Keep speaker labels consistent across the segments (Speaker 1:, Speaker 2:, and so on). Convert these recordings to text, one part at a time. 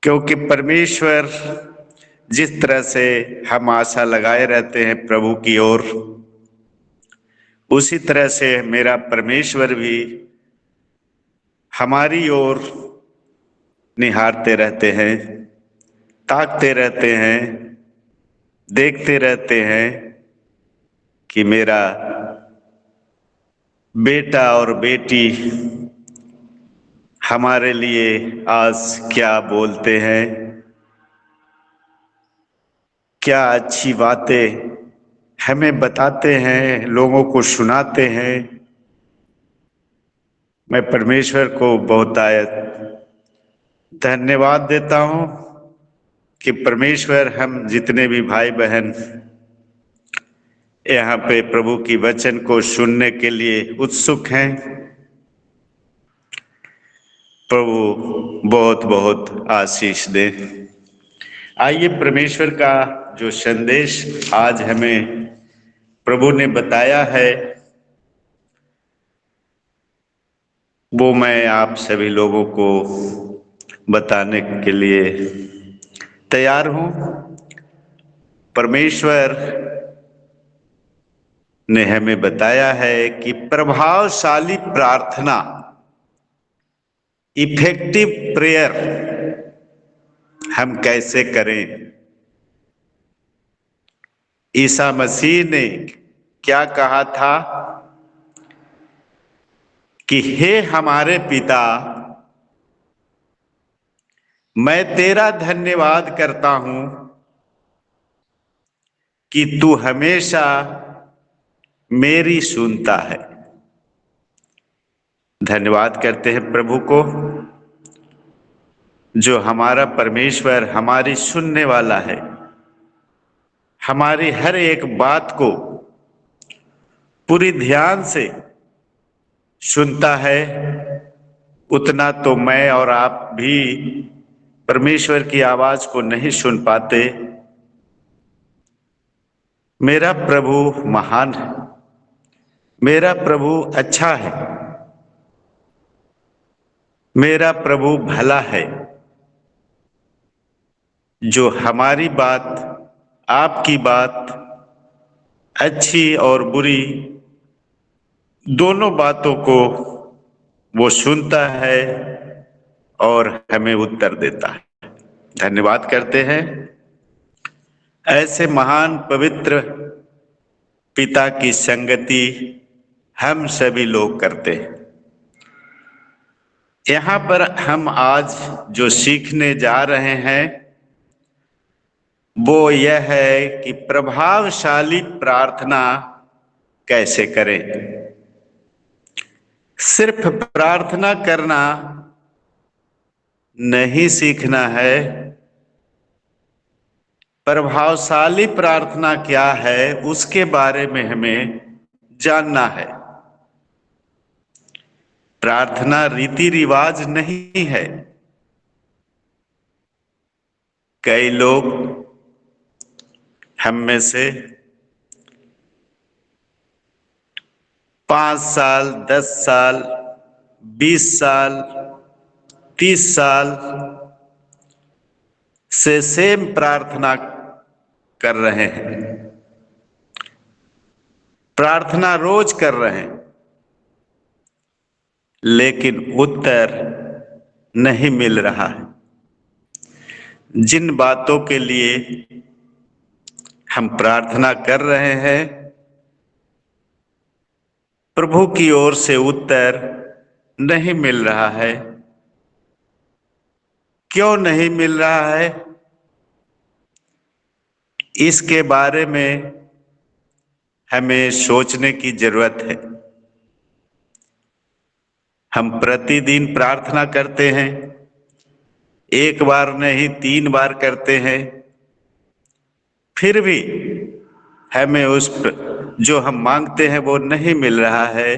Speaker 1: क्योंकि परमेश्वर जिस तरह से हम आशा लगाए रहते हैं प्रभु की ओर, उसी तरह से मेरा परमेश्वर भी हमारी ओर निहारते रहते हैं, ताकते रहते हैं, देखते रहते हैं कि मेरा बेटा और बेटी हमारे लिए आज क्या बोलते हैं, क्या अच्छी बातें हमें बताते हैं, लोगों को सुनाते हैं। मैं परमेश्वर को बहुतायत धन्यवाद देता हूं कि परमेश्वर हम जितने भी भाई बहन यहाँ पे प्रभु की वचन को सुनने के लिए उत्सुक हैं, प्रभु बहुत बहुत आशीष दे। आइए परमेश्वर का जो संदेश आज हमें प्रभु ने बताया है वो मैं आप सभी लोगों को बताने के लिए तैयार हूं। परमेश्वर ने हमें बताया है कि प्रभावशाली प्रार्थना, इफेक्टिव प्रेयर हम कैसे करें। ईसा मसीह ने क्या कहा था कि हे हमारे पिता, मैं तेरा धन्यवाद करता हूं कि तू हमेशा मेरी सुनता है। धन्यवाद करते हैं प्रभु को जो हमारा परमेश्वर हमारी सुनने वाला है, हमारी हर एक बात को पूरी ध्यान से सुनता है। उतना तो मैं और आप भी परमेश्वर की आवाज को नहीं सुन पाते। मेरा प्रभु महान है, मेरा प्रभु अच्छा है, मेरा प्रभु भला है, जो हमारी बात, आपकी बात, अच्छी और बुरी दोनों बातों को वो सुनता है और हमें उत्तर देता है। धन्यवाद करते हैं ऐसे महान पवित्र पिता की संगति हम सभी लोग करते हैं। यहाँ पर हम आज जो सीखने जा रहे हैं वो यह है कि प्रभावशाली प्रार्थना कैसे करें। सिर्फ प्रार्थना करना नहीं सीखना है, प्रभावशाली प्रार्थना क्या है उसके बारे में हमें जानना है। प्रार्थना रीति रिवाज नहीं है। कई लोग हम में से 5 साल, 10 साल, 20 साल, 30 साल से सेम प्रार्थना कर रहे हैं, प्रार्थना रोज कर रहे हैं, लेकिन उत्तर नहीं मिल रहा है। जिन बातों के लिए हम प्रार्थना कर रहे हैं प्रभु की ओर से उत्तर नहीं मिल रहा है। क्यों नहीं मिल रहा है, इसके बारे में हमें सोचने की जरूरत है। हम प्रतिदिन प्रार्थना करते हैं, एक बार नहीं 3 बार करते हैं, फिर भी हमें जो हम मांगते हैं वो नहीं मिल रहा है।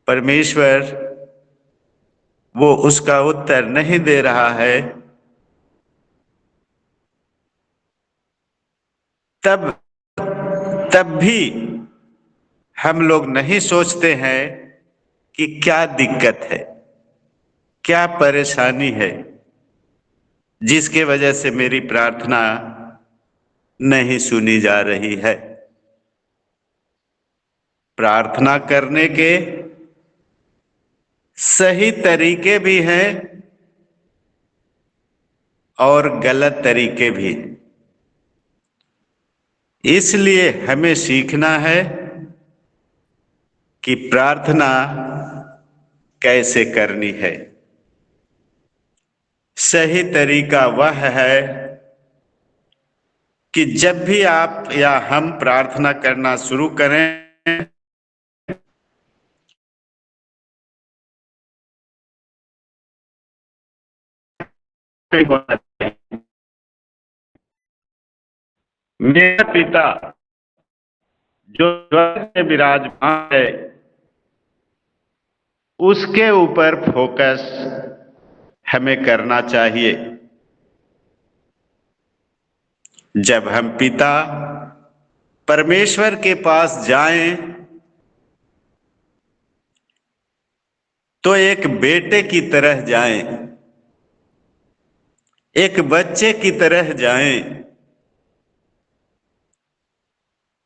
Speaker 1: परमेश्वर वो उसका उत्तर नहीं दे रहा है। तब भी हम लोग नहीं सोचते हैं कि क्या दिक्कत है, क्या परेशानी है, जिसके वजह से मेरी प्रार्थना नहीं सुनी जा रही है। प्रार्थना करने के सही तरीके भी हैं और गलत तरीके भी। इसलिए हमें सीखना है कि प्रार्थना कैसे करनी है। सही तरीका वह है कि जब भी आप या हम प्रार्थना करना शुरू करें, मेरा पिता जो स्वर्ग में विराजमान है उसके ऊपर फोकस हमें करना चाहिए। जब हम पिता परमेश्वर के पास जाएं तो एक बेटे की तरह जाएं, एक बच्चे की तरह जाएं।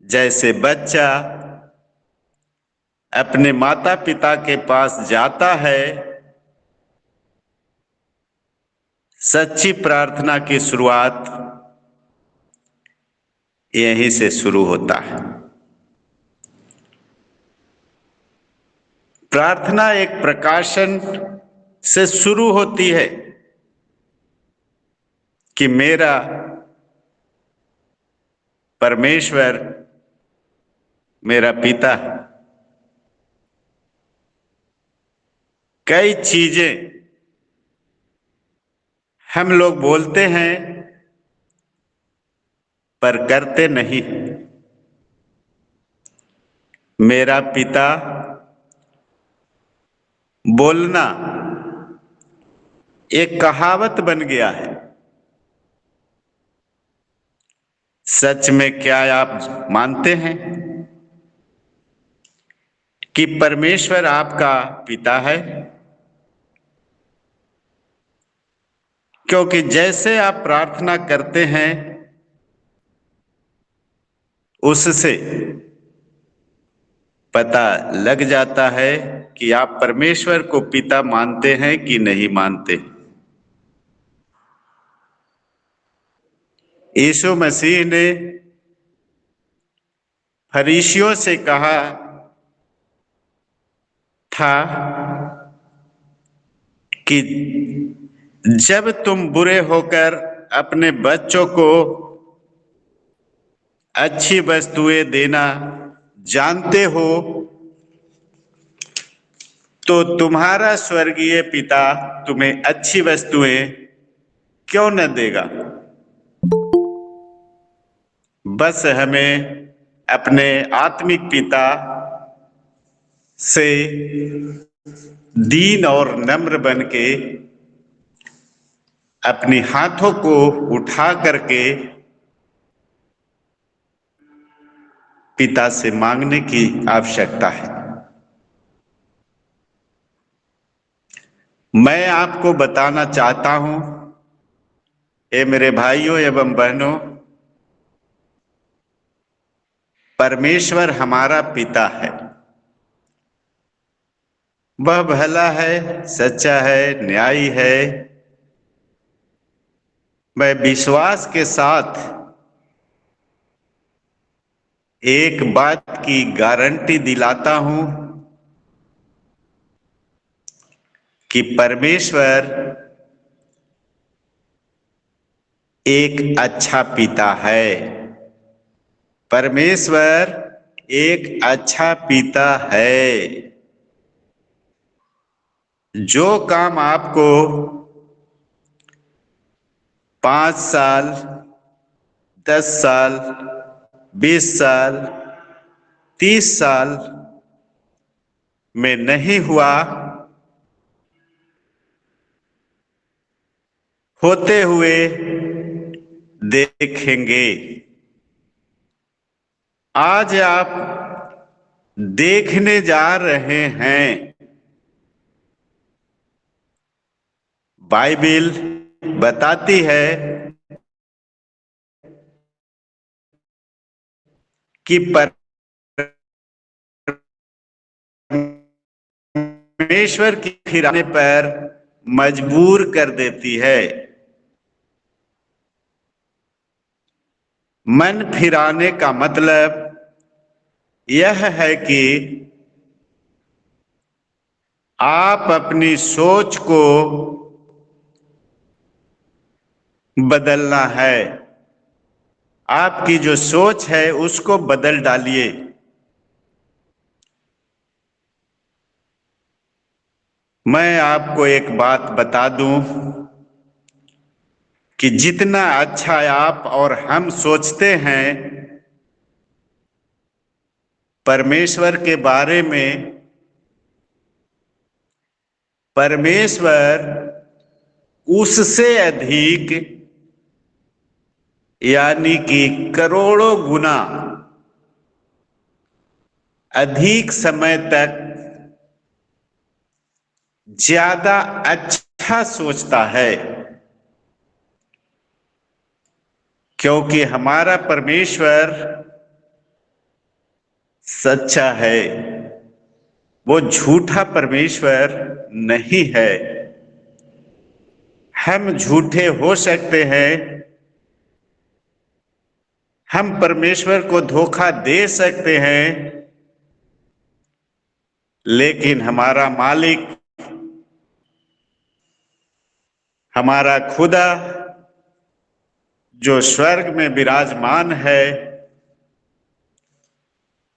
Speaker 1: जैसे बच्चा अपने माता पिता के पास जाता है, सच्ची प्रार्थना की शुरुआत यहीं से शुरू होता है। प्रार्थना एक प्रकाशन से शुरू होती है कि मेरा परमेश्वर मेरा पिता। कई चीजें हम लोग बोलते हैं पर करते नहीं। मेरा पिता बोलना एक कहावत बन गया है। सच में क्या आप मानते हैं कि परमेश्वर आपका पिता है? क्योंकि जैसे आप प्रार्थना करते हैं उससे पता लग जाता है कि आप परमेश्वर को पिता मानते हैं कि नहीं मानते। यीशु मसीह ने फरीसियों से कहा था कि जब तुम बुरे होकर अपने बच्चों को अच्छी वस्तुएं देना जानते हो तो तुम्हारा स्वर्गीय पिता तुम्हें अच्छी वस्तुएं क्यों न देगा। बस हमें अपने आत्मिक पिता से दीन और नम्र बन के अपने हाथों को उठा करके पिता से मांगने की आवश्यकता है। मैं आपको बताना चाहता हूं, ये मेरे भाइयों एवं बहनों, परमेश्वर हमारा पिता है। वह भला है, सच्चा है, न्यायी है। मैं विश्वास के साथ एक बात की गारंटी दिलाता हूं कि परमेश्वर एक अच्छा पिता है। परमेश्वर एक अच्छा पिता है। जो काम आपको 5 साल, 10 साल, 20 साल, 30 साल में नहीं हुआ, होते हुए देखेंगे। आज आप देखने जा रहे हैं। बाइबिल बताती है कि परमेश्वर की फिराने पर मजबूर कर देती है। मन फिराने का मतलब यह है कि आप अपनी सोच को बदलना है। आपकी जो सोच है उसको बदल डालिए। मैं आपको एक बात बता दूं कि जितना अच्छा आप और हम सोचते हैं परमेश्वर के बारे में, परमेश्वर उससे अधिक यानी कि करोड़ों गुना अधिक समय तक ज्यादा अच्छा सोचता है, क्योंकि हमारा परमेश्वर सच्चा है। वो झूठा परमेश्वर नहीं है। हम झूठे हो सकते हैं, हम परमेश्वर को धोखा दे सकते हैं, लेकिन हमारा मालिक, हमारा खुदा जो स्वर्ग में विराजमान है,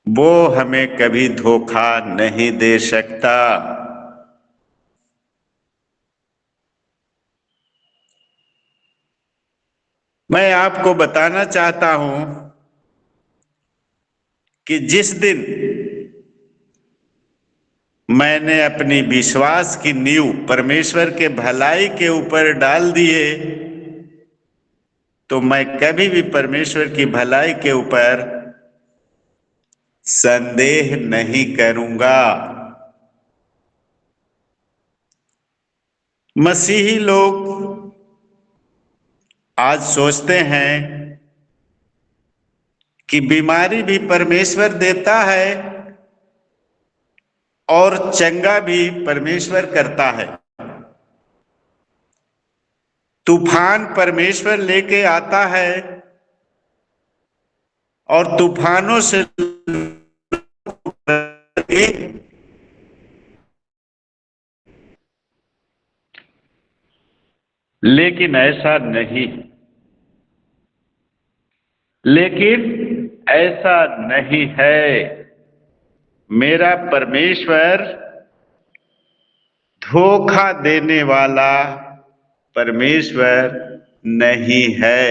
Speaker 1: वो हमें कभी धोखा नहीं दे सकता। मैं आपको बताना चाहता हूं कि जिस दिन मैंने अपनी विश्वास की नींव परमेश्वर के भलाई के ऊपर डाल दिए, तो मैं कभी भी परमेश्वर की भलाई के ऊपर संदेह नहीं करूंगा। मसीही लोग आज सोचते हैं कि बीमारी भी परमेश्वर देता है और चंगा भी परमेश्वर करता है। तूफान परमेश्वर लेके आता है और तूफानों से लेकिन ऐसा नहीं, लेकिन ऐसा नहीं है। मेरा परमेश्वर धोखा देने वाला परमेश्वर नहीं है,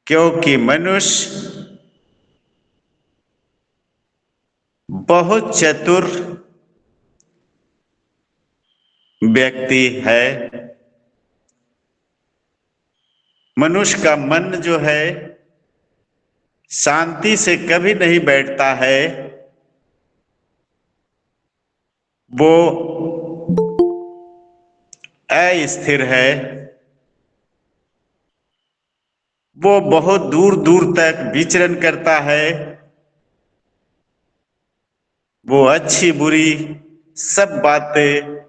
Speaker 1: क्योंकि मनुष्य बहुत चतुर व्यक्ति है। मनुष्य का मन जो है शांति से कभी नहीं बैठता है। वो अस्थिर है। वो बहुत दूर दूर तक विचरण करता है। वो अच्छी बुरी सब बातें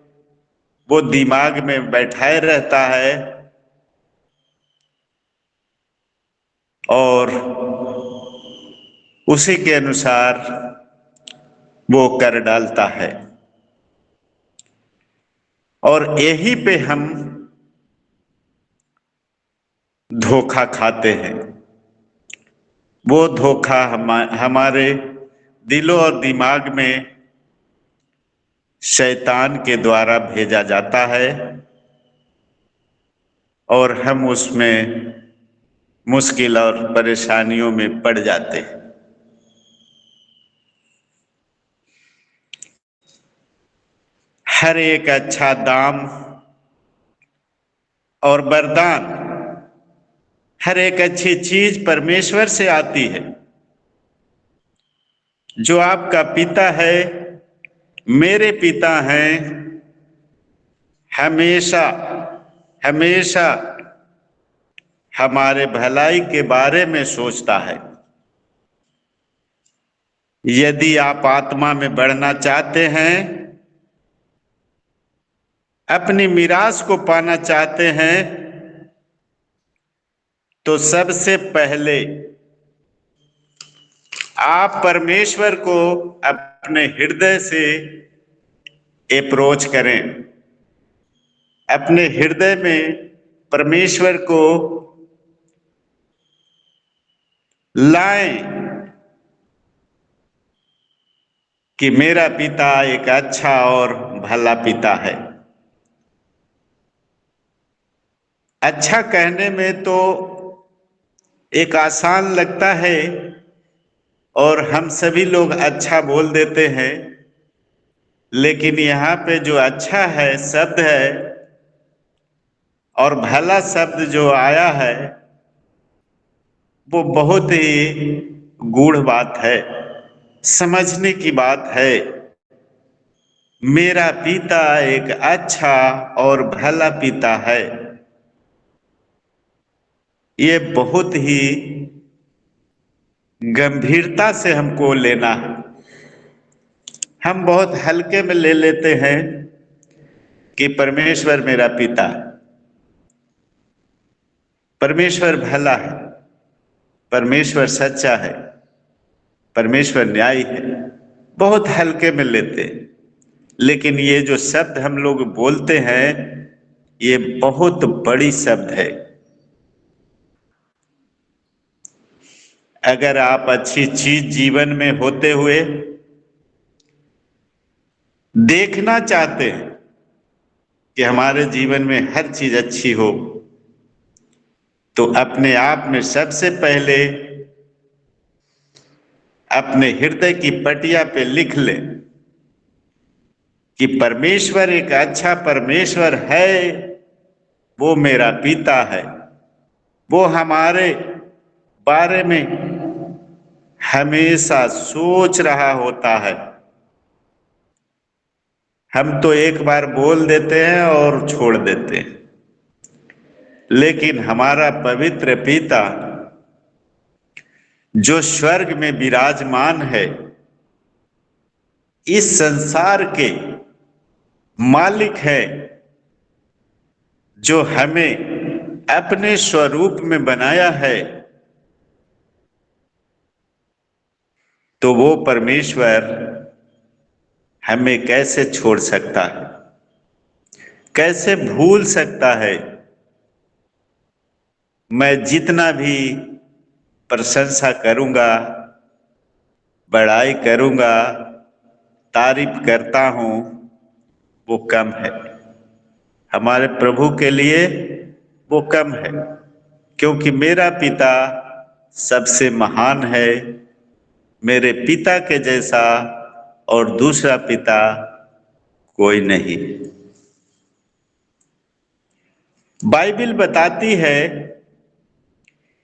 Speaker 1: वो दिमाग में बैठाए रहता है और उसी के अनुसार वो कर डालता है। और यही पे हम धोखा खाते हैं। वो धोखा हमारे दिलों और दिमाग में शैतान के द्वारा भेजा जाता है और हम उसमें मुश्किल और परेशानियों में पड़ जाते हैं। हर एक अच्छा दाम और वरदान, हर एक अच्छी चीज परमेश्वर से आती है। जो आपका पिता है, मेरे पिता हैं, हमेशा हमेशा हमारे भलाई के बारे में सोचता है। यदि आप आत्मा में बढ़ना चाहते हैं, अपनी मीरास को पाना चाहते हैं, तो सबसे पहले आप परमेश्वर को अपने हृदय से अप्रोच करें। अपने हृदय में परमेश्वर को लाएं कि मेरा पिता एक अच्छा और भला पिता है। अच्छा कहने में तो एक आसान लगता है और हम सभी लोग अच्छा बोल देते हैं, लेकिन यहाँ पे जो अच्छा है शब्द है और भला शब्द जो आया है वो बहुत ही गूढ़ बात है, समझने की बात है। मेरा पिता एक अच्छा और भला पिता है, ये बहुत ही गंभीरता से हमको लेना है। हम बहुत हल्के में ले लेते हैं कि परमेश्वर मेरा पिता, परमेश्वर भला है, परमेश्वर सच्चा है, परमेश्वर न्यायी है, बहुत हल्के में लेते हैं। लेकिन ये जो शब्द हम लोग बोलते हैं ये बहुत बड़ी शब्द है। अगर आप अच्छी चीज जीवन में होते हुए देखना चाहते हैं कि हमारे जीवन में हर चीज अच्छी हो, तो अपने आप में सबसे पहले अपने हृदय की पटिया पे लिख ले कि परमेश्वर एक अच्छा परमेश्वर है, वो मेरा पिता है, वो हमारे बारे में हमेशा सोच रहा होता है। हम तो एक बार बोल देते हैं और छोड़ देते हैं, लेकिन हमारा पवित्र पिता जो स्वर्ग में विराजमान है, इस संसार के मालिक है, जो हमें अपने स्वरूप में बनाया है, तो वो परमेश्वर हमें कैसे छोड़ सकता है, कैसे भूल सकता है। मैं जितना भी प्रशंसा करूंगा, बड़ाई करूंगा, तारीफ करता हूं, वो कम है। हमारे प्रभु के लिए वो कम है, क्योंकि मेरा पिता सबसे महान है। मेरे पिता के जैसा और दूसरा पिता कोई नहीं। बाइबल बताती है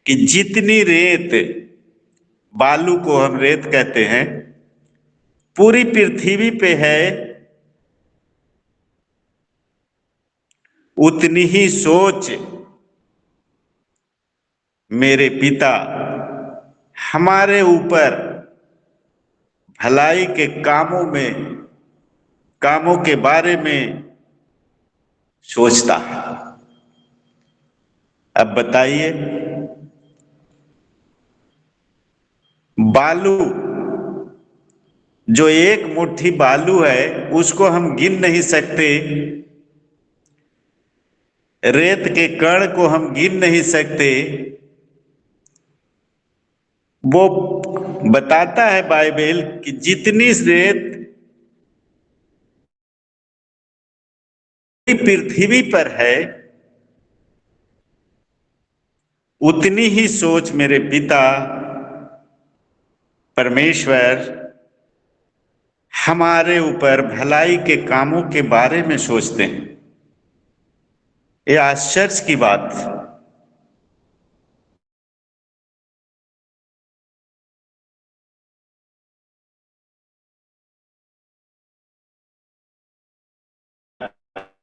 Speaker 1: कि जितनी रेत, बालू को हम रेत कहते हैं, पूरी पृथ्वी पे है, उतनी ही सोच मेरे पिता हमारे ऊपर भलाई के कामों के बारे में सोचता है। अब बताइए, बालू, जो एक मुट्ठी बालू है उसको हम गिन नहीं सकते, रेत के कण को हम गिन नहीं सकते। वो बताता है बाइबल कि जितनी रेत पृथ्वी पर है, उतनी ही सोच मेरे पिता परमेश्वर हमारे ऊपर भलाई के कामों के बारे में सोचते हैं। ये आश्चर्य की बात।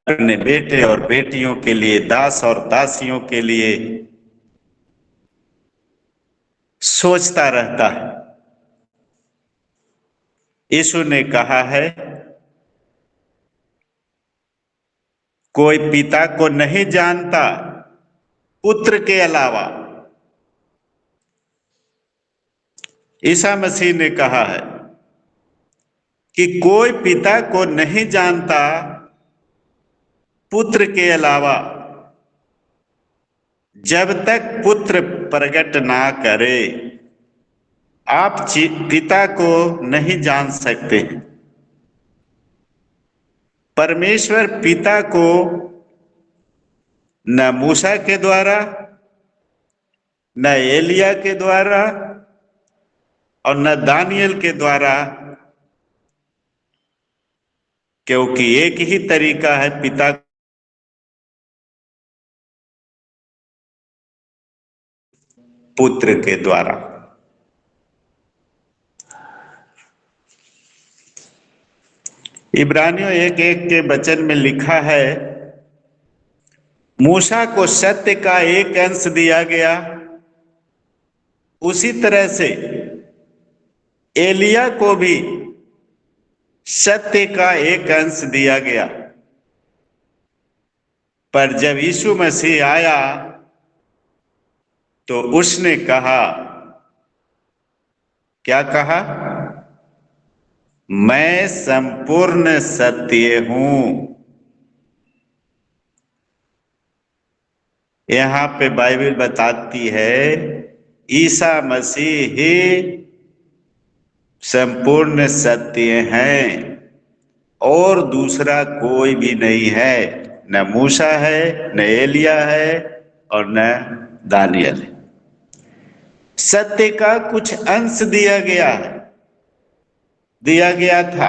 Speaker 1: अपने बेटे और बेटियों के लिए, दास और दासियों के लिए सोचता रहता है। यीशु ने कहा है, कोई पिता को नहीं जानता पुत्र के अलावा। ईसा मसीह ने कहा है कि कोई पिता को नहीं जानता पुत्र के अलावा, जब तक पुत्र प्रकट ना करे आप पिता को नहीं जान सकते। परमेश्वर पिता को न मूसा के द्वारा, न एलिया के द्वारा और न दानियल के द्वारा, क्योंकि एक ही तरीका है पिता पुत्र के द्वारा। इब्रानियों 1:1 के वचन में लिखा है, मूसा को सत्य का एक अंश दिया गया, उसी तरह से एलिया को भी सत्य का एक अंश दिया गया। पर जब यीशु मसीह आया तो उसने कहा, क्या कहा? मैं संपूर्ण सत्य हूं। यहां पे बाइबल बताती है ईसा मसीह ही संपूर्ण सत्य हैं और दूसरा कोई भी नहीं है। न मूसा है, न एलिया है और न दानियल है। सत्य का कुछ अंश दिया गया था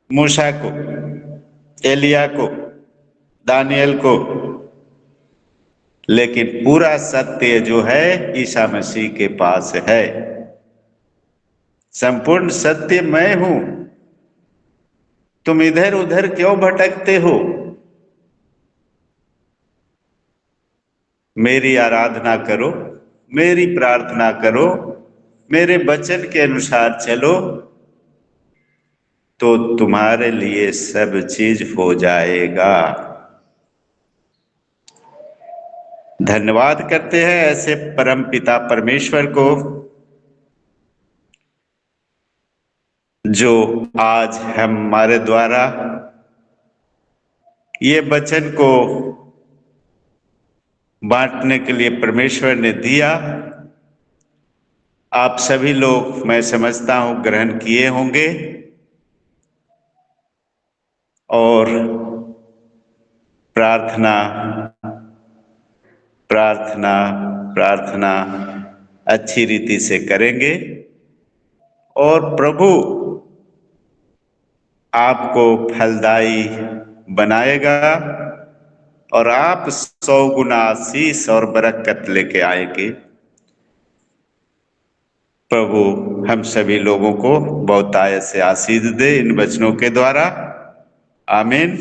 Speaker 1: मूसा को, एलिया को, दानियल को, लेकिन पूरा सत्य जो है ईसा मसीह के पास है। संपूर्ण सत्य मैं हूं, तुम इधर उधर क्यों भटकते हो? मेरी आराधना करो, मेरी प्रार्थना करो, मेरे वचन के अनुसार चलो, तो तुम्हारे लिए सब चीज हो जाएगा। धन्यवाद करते हैं ऐसे परम पिता परमेश्वर को, जो आज हमारे द्वारा ये वचन को बांटने के लिए परमेश्वर ने दिया। आप सभी लोग, मैं समझता हूं, ग्रहण किए होंगे और प्रार्थना प्रार्थना प्रार्थना अच्छी रीति से करेंगे और प्रभु आपको फलदायी बनाएगा और आप 100 गुना आशीष और बरकत लेके आएंगे। प्रभु हम सभी लोगों को बहुतायत से आशीष दे इन वचनों के द्वारा, आमीन।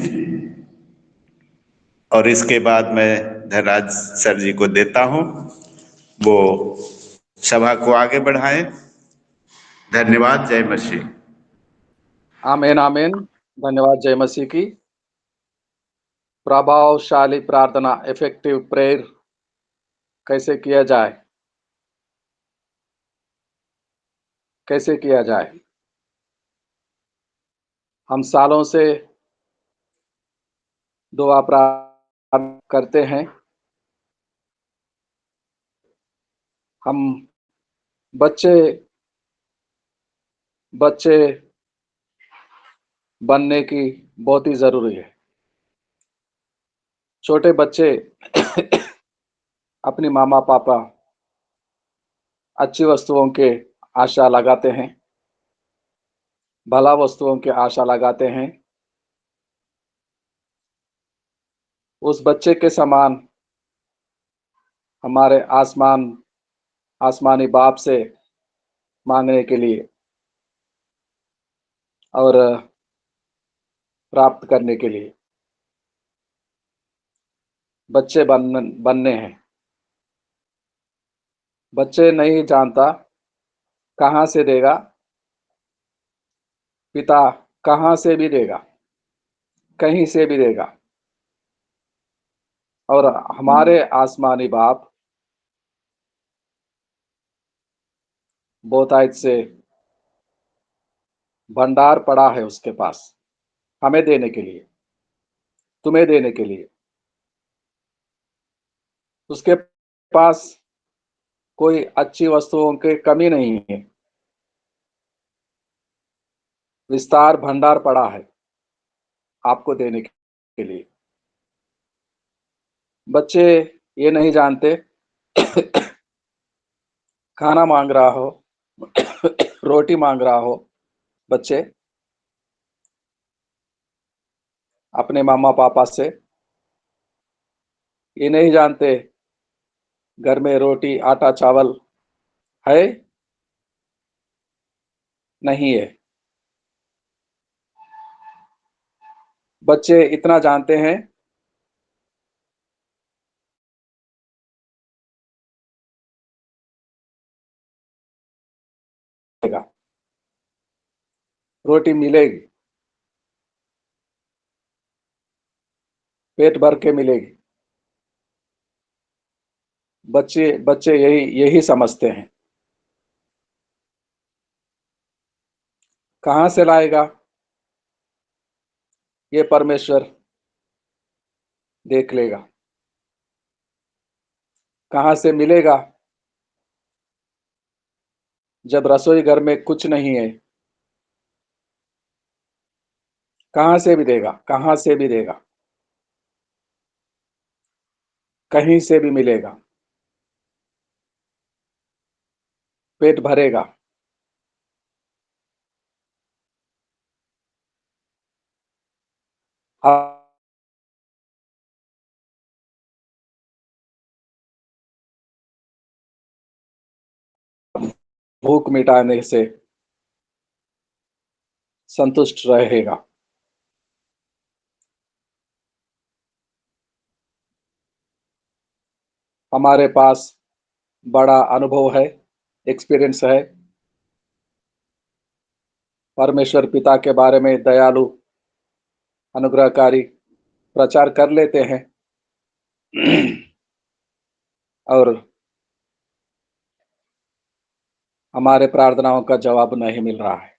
Speaker 1: और इसके बाद मैं धनराज सर जी को देता हूं, वो सभा को आगे बढ़ाएं। धन्यवाद। जय मसीह।
Speaker 2: आमीन आमीन। धन्यवाद। जय मसीह की। प्रभावशाली प्रार्थना, इफेक्टिव प्रेयर कैसे किया जाए? कैसे किया जाए? हम सालों से दुआ प्रार्थना करते हैं। हम बच्चे बनने की बहुत ही जरूरी है। छोटे बच्चे अपनी मामा पापा अच्छी वस्तुओं के आशा लगाते हैं, भला वस्तुओं की आशा लगाते हैं। उस बच्चे के समान हमारे आसमानी बाप से मांगने के लिए और प्राप्त करने के लिए बच्चे बनने हैं। बच्चे नहीं जानता कहाँ से देगा, पिता कहाँ से भी देगा, कहीं से भी देगा। और हमारे आसमानी बाप बहुतायत से भंडार पड़ा है उसके पास, हमें देने के लिए, तुम्हें देने के लिए। उसके पास कोई अच्छी वस्तुओं की कमी नहीं है। विस्तार भंडार पड़ा है आपको देने के लिए। बच्चे ये नहीं जानते खाना मांग रहा हो, रोटी मांग रहा हो, बच्चे अपने मामा पापा से, ये नहीं जानते घर में रोटी आटा चावल है, नहीं है। बच्चे इतना जानते हैं रोटी मिलेगी, पेट भर के मिलेगी। बच्चे बच्चे यही यही समझते हैं। कहाँ से लाएगा ये परमेश्वर देख लेगा। कहाँ से मिलेगा जब रसोई घर में कुछ नहीं है। कहाँ से भी देगा, कहाँ से भी देगा, कहीं से भी मिलेगा, पेट भरेगा। आप भूख मिटाने से संतुष्ट रहेगा। हमारे पास बड़ा अनुभव है, एक्सपीरियंस है। परमेश्वर पिता के बारे में दयालु, अनुग्रहकारी प्रचार कर लेते हैं और हमारे प्रार्थनाओं का जवाब नहीं मिल रहा है।